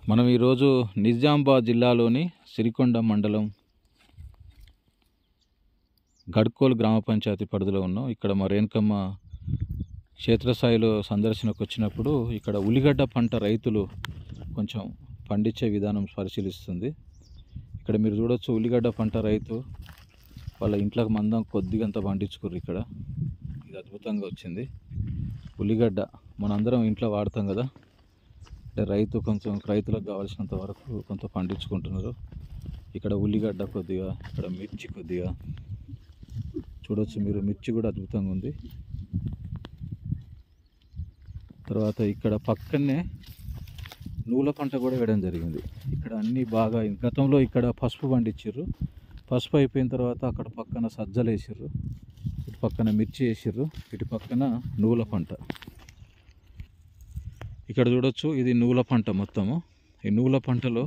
మనం ఈరోజు నిజామాబాద్ జిల్లాలోని సిరికొండ మండలం గడ్కోల్ గ్రామ పంచాయతీ పరిధిలో ఉన్నాం. ఇక్కడ మా రేణుకమ్మ క్షేత్రస్థాయిలో సందర్శనకు వచ్చినప్పుడు ఇక్కడ ఉల్లిగడ్డ పంట రైతులు కొంచెం పండించే విధానం పరిశీలిస్తుంది. ఇక్కడ మీరు చూడొచ్చు, ఉల్లిగడ్డ పంట రైతు వాళ్ళ ఇంట్లోకి మందం కొద్దిగంత పండించుకుర్రు. ఇక్కడ ఇది అద్భుతంగా వచ్చింది. ఉల్లిగడ్డ మనందరం ఇంట్లో వాడతాం కదా, అంటే రైతులకు కావాల్సినంత వరకు కొంత పండించుకుంటున్నారు. ఇక్కడ ఉల్లిగడ్డ కొద్దిగా, ఇక్కడ మిర్చి కొద్దిగా చూడవచ్చు మీరు. మిర్చి కూడా అద్భుతంగా ఉంది. తర్వాత ఇక్కడ పక్కనే నూల పంట కూడా వేయడం జరిగింది. ఇక్కడ అన్నీ బాగా, గతంలో ఇక్కడ పసుపు పండించారు. పసుపు అయిపోయిన తర్వాత అక్కడ పక్కన సజ్జలు వేసారు, ఇటు పక్కన మిర్చి వేసారు, ఇటు పక్కన నూల పంట. ఇక్కడ చూడొచ్చు, ఇది నూల పంట మొత్తము. ఈ నూల పంటలో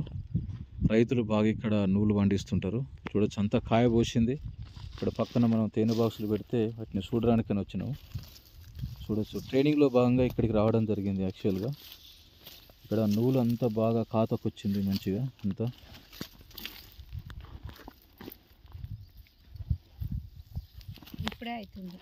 రైతులు బాగా ఇక్కడ నూలు పండిస్తుంటారు. చూడొచ్చు అంతా కాయ పోసింది. ఇక్కడ పక్కన మనం తేనె బాక్సులు పెడితే వాటిని చూడడానికని వచ్చినాము. చూడొచ్చు, ట్రైనింగ్లో భాగంగా ఇక్కడికి రావడం జరిగింది. యాక్చువల్గా ఇక్కడ నూలు అంతా బాగా కాతకొచ్చింది మంచిగా అంతా. ఇప్పుడే అవుతుంది.